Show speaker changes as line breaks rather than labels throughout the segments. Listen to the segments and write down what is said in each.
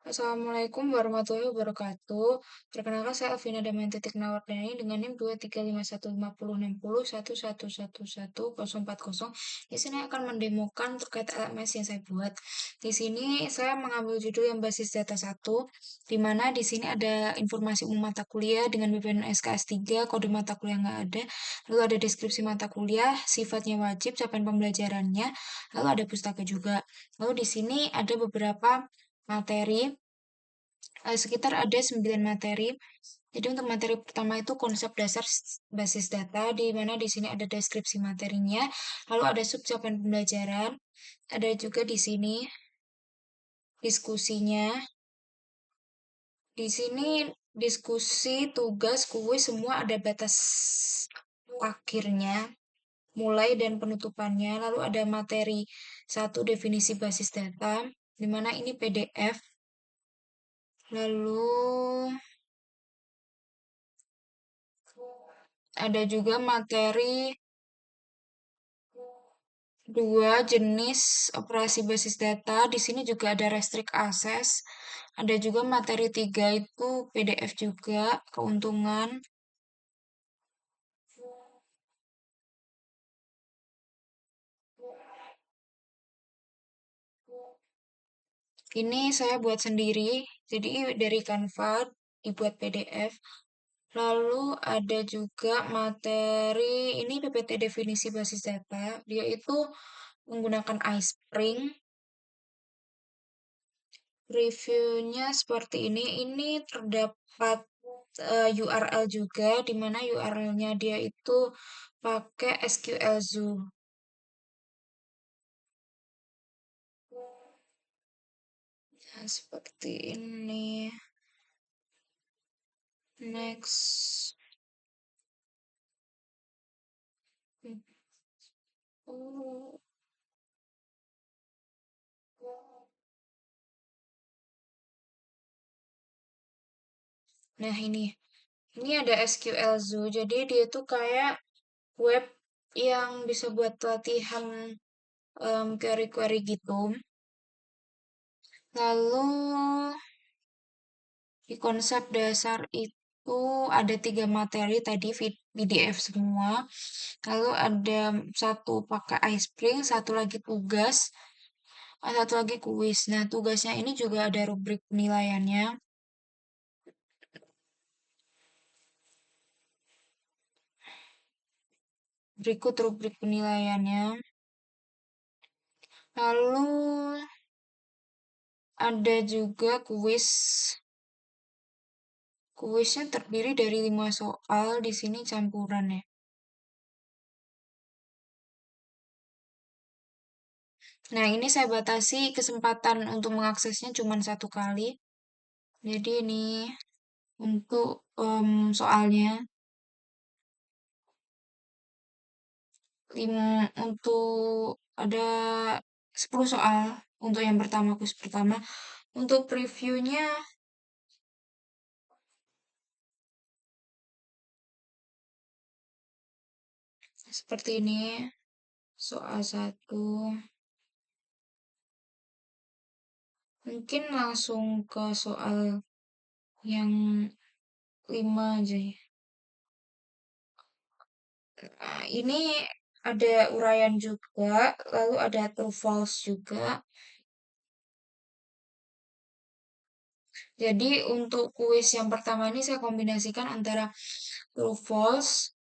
Assalamualaikum warahmatullahi wabarakatuh. Perkenalkan saya Alvina Damayanti Tiknawardani dengan NIM 235155011111040. Di sini akan mendemokan terkait LMS yang saya buat. Di sini saya mengambil judul yang basis data 1, di mana di sini ada informasi umum mata kuliah dengan BPN SKS 3, kode mata kuliah nggak ada, lalu ada deskripsi mata kuliah, sifatnya wajib, capaian pembelajarannya, lalu ada pustaka juga. Lalu di sini ada beberapa materi, sekitar ada 9 materi. Jadi untuk materi pertama itu konsep dasar basis data, di mana di sini ada deskripsi materinya, lalu ada sub capaian pembelajaran, ada juga di sini diskusinya. Di sini diskusi, tugas, kuis semua ada batas akhirnya, mulai dan penutupannya. Lalu ada materi satu definisi basis data, di mana ini PDF. Lalu ada juga materi dua jenis operasi basis data. Di sini juga ada restrict access. Ada juga materi tiga itu PDF juga, keuntungan. Ini saya buat sendiri, jadi dari Canva dibuat PDF. Lalu ada juga materi, ini PPT definisi basis data. Dia itu menggunakan iSpring. Reviewnya seperti ini. Ini terdapat URL juga, di mana URL-nya dia itu pakai SQL Zoo. Nah, seperti ini. Next. Oh. Nah, ini ada SQL Zoo. Jadi dia tuh kayak web yang bisa buat latihan query-query gitu. Lalu di konsep dasar itu ada 3 materi tadi PDF semua. Lalu ada satu pakai iSpring, satu lagi tugas, satu lagi kuis. Nah, tugasnya ini juga ada rubrik penilaiannya. Berikut rubrik penilaiannya. Lalu ada juga kuis. Kuisnya terdiri dari 5 soal, di sini campuran ya. Nah, ini saya batasi kesempatan untuk mengaksesnya cuma 1 kali. Jadi ini untuk soalnya untuk ada 10 soal untuk yang pertama, kuis pertama. Untuk previewnya seperti ini. Soal satu. Mungkin langsung ke soal yang 5 aja ya. Nah, ini ada uraian juga, lalu ada true false juga. Jadi untuk kuis yang pertama ini saya kombinasikan antara true false,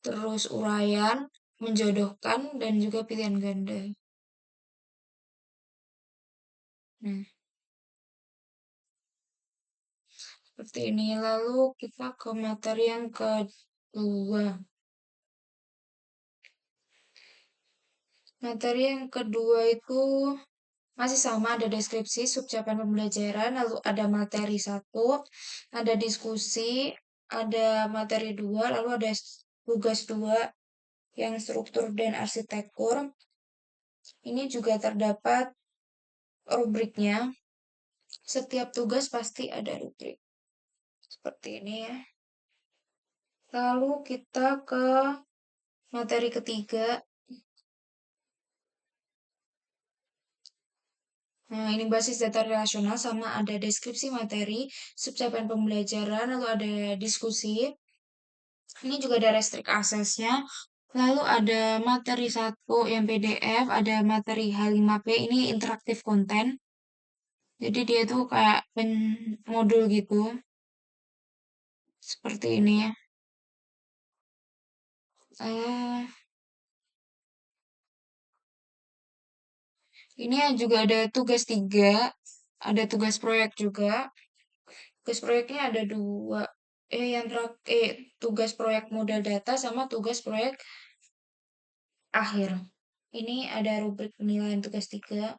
terus uraian, menjodohkan, dan juga pilihan ganda. Nah, seperti ini. Lalu kita ke materi yang kedua. Materi yang kedua itu masih sama, ada deskripsi, subcapan pembelajaran, lalu ada materi satu, ada diskusi, ada materi dua, lalu ada tugas dua yang struktur dan arsitektur. Ini juga terdapat rubriknya. Setiap tugas pasti ada rubrik. Seperti ini ya. Lalu kita ke materi ketiga. Nah, ini basis data relasional sama ada deskripsi materi, subcapaian pembelajaran, lalu ada diskusi. Ini juga ada restrict aksesnya. Lalu ada materi satu yang PDF, ada materi H5P, ini interaktif konten. Jadi dia tuh kayak modul gitu, seperti ini ya. Eh, ini juga ada tugas 3, ada tugas proyek juga. Tugas proyeknya ada dua. Tugas proyek model data sama tugas proyek akhir. Ini ada rubrik penilaian tugas 3.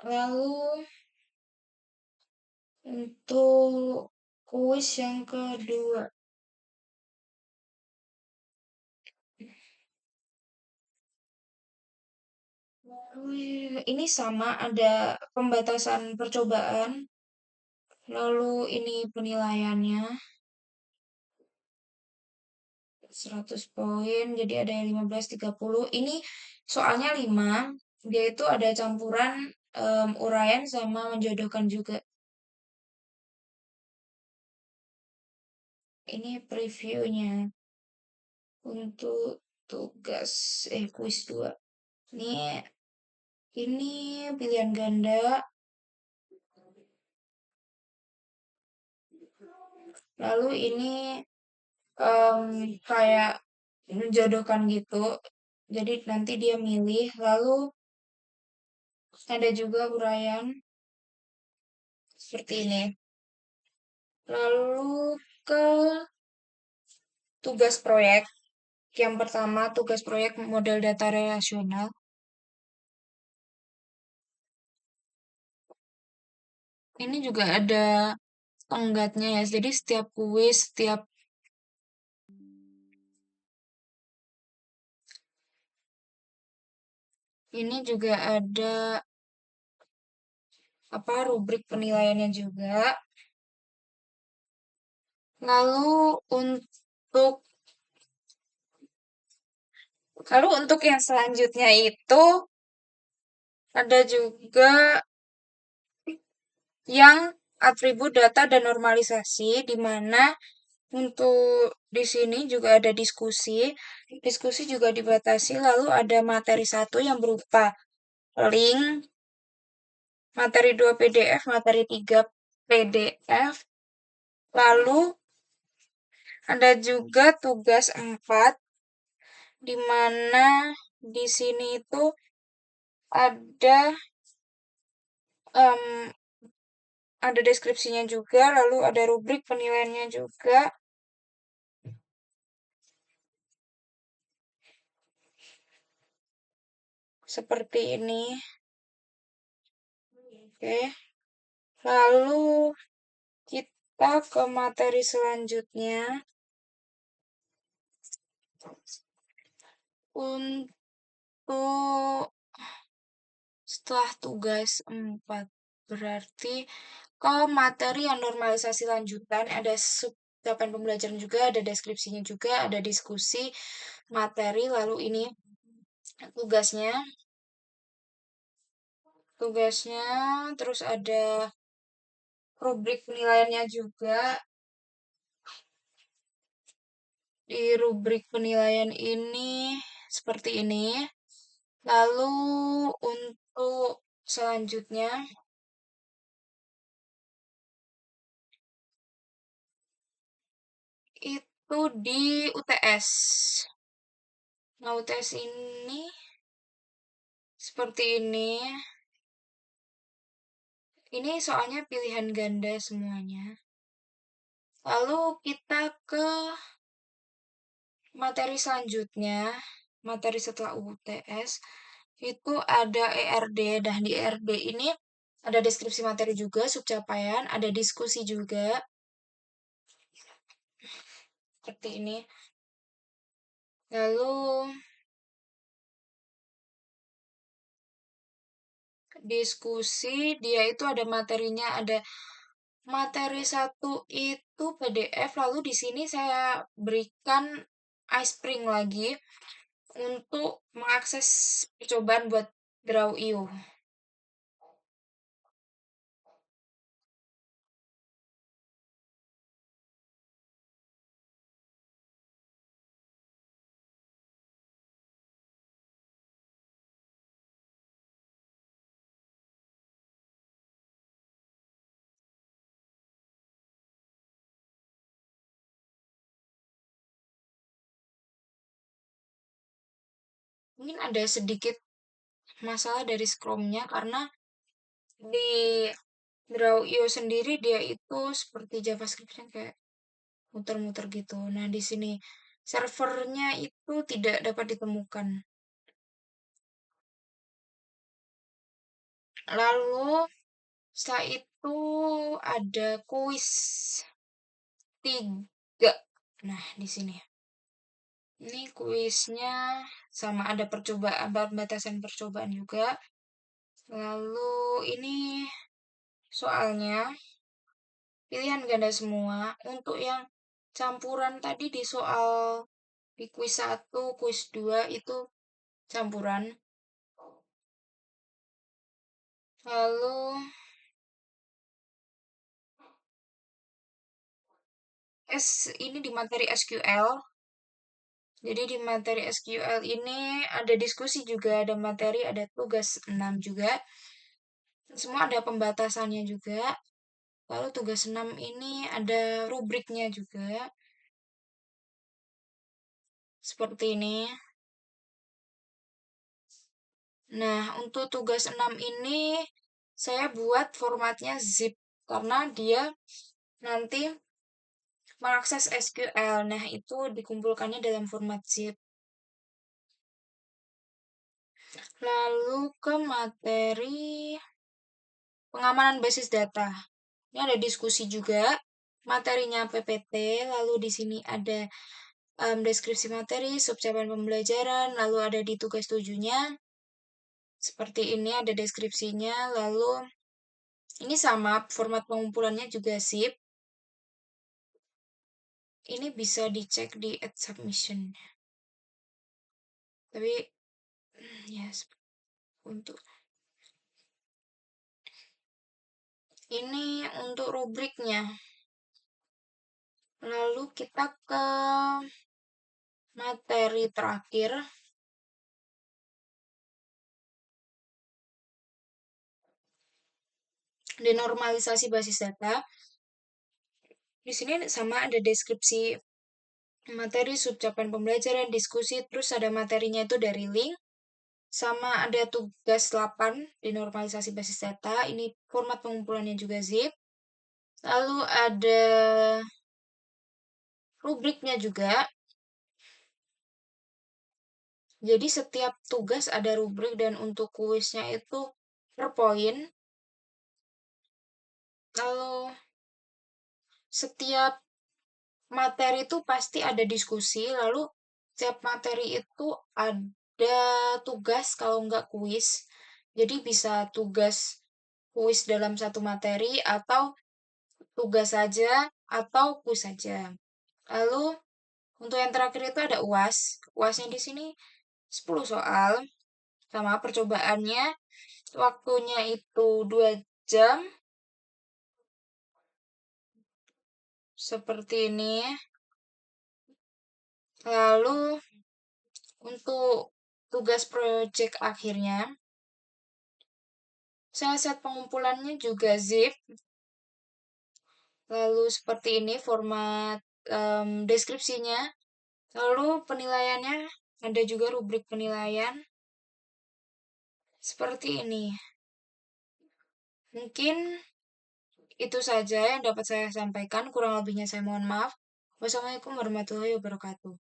Lalu untuk kuis yang kedua. Ini sama ada pembatasan percobaan. Lalu ini penilaiannya 100 poin. Jadi ada yang 15, 30. Ini soalnya 5. Dia itu ada campuran uraian sama menjodohkan juga. Ini previewnya untuk tugas kuis 2. Ini pilihan ganda. Lalu ini kayak menjodohkan gitu. Jadi nanti dia milih. Lalu ada juga uraian seperti ini. Lalu ke tugas proyek. Yang pertama tugas proyek model data relasional. Ini juga ada tenggatnya ya. Jadi setiap kuis, setiap ini juga ada apa rubrik penilaiannya juga. Lalu untuk yang selanjutnya itu ada juga yang atribut data dan normalisasi di mana untuk di sini juga ada diskusi. Diskusi juga dibatasi lalu ada materi satu yang berupa link, materi 2 PDF, materi 3 PDF. Lalu ada juga tugas 4 di mana di sini itu ada em, ada deskripsinya juga, lalu ada rubrik penilaiannya juga. Seperti ini. Oke. Lalu kita ke materi selanjutnya. Untuk setelah tugas 4 berarti ke materi yang normalisasi lanjutan ada subcapan pembelajaran juga, ada deskripsinya juga, ada diskusi, materi, lalu ini tugasnya. Tugasnya terus ada rubrik penilaiannya juga. Di rubrik penilaian ini seperti ini. Lalu untuk selanjutnya itu di UTS. Nah, UTS ini seperti ini. Ini soalnya pilihan ganda semuanya. Lalu kita ke materi selanjutnya, materi setelah UTS, itu ada ERD. Dan di ERD ini ada deskripsi materi juga, subcapaian, ada diskusi juga. Seperti ini. Lalu diskusi, dia itu ada materinya, ada materi satu itu PDF, lalu di sini saya berikan iSpring lagi untuk mengakses percobaan buat Draw.io. Mungkin ada sedikit masalah dari Chrome-nya karena di Draw.io sendiri dia itu seperti JavaScript-nya kayak muter-muter gitu. Nah, di sini servernya itu tidak dapat ditemukan. Lalu setelah itu ada kuis 3. Nah, di sini. Ini kuisnya sama ada percobaan, batasan percobaan juga. Lalu ini soalnya pilihan ganda semua. Untuk yang campuran tadi di soal di kuis 1, kuis 2 itu campuran. Lalu ini di materi SQL. Jadi di materi SQL ini ada diskusi juga, ada materi, ada tugas 6 juga. Semua ada pembatasannya juga. Lalu tugas 6 ini ada rubriknya juga. Seperti ini. Nah, untuk tugas 6 ini saya buat formatnya zip karena dia nanti mengakses SQL. Nah, itu dikumpulkannya dalam format zip. Lalu ke materi pengamanan basis data. Ini ada diskusi juga. Materinya PPT, lalu di sini ada deskripsi materi, subcapan pembelajaran, lalu ada di tugas 7-nya. Seperti ini ada deskripsinya, lalu ini sama format pengumpulannya juga zip. Ini bisa dicek di add submission. Tapi ya untuk ini untuk rubriknya. Lalu kita ke materi terakhir. Denormalisasi basis data. Di sini sama ada deskripsi materi, subcapan pembelajaran, diskusi, terus ada materinya itu dari link. Sama ada tugas 8 denormalisasi basis data. Ini format pengumpulannya juga zip. Lalu ada rubriknya juga. Jadi setiap tugas ada rubrik dan untuk kuisnya itu per poin. Lalu setiap materi itu pasti ada diskusi, lalu setiap materi itu ada tugas kalau nggak kuis. Jadi bisa tugas kuis dalam satu materi atau tugas saja atau kuis saja. Lalu untuk yang terakhir itu ada UAS. UASnya di sini 10 soal sama percobaannya. Waktunya itu 2 jam. Seperti ini. Lalu untuk tugas project akhirnya, saya set pengumpulannya juga zip. Lalu seperti ini format deskripsinya. Lalu penilaiannya ada juga rubrik penilaian. Seperti ini. Mungkin itu saja yang dapat saya sampaikan. Kurang lebihnya saya mohon maaf. Wassalamualaikum warahmatullahi wabarakatuh.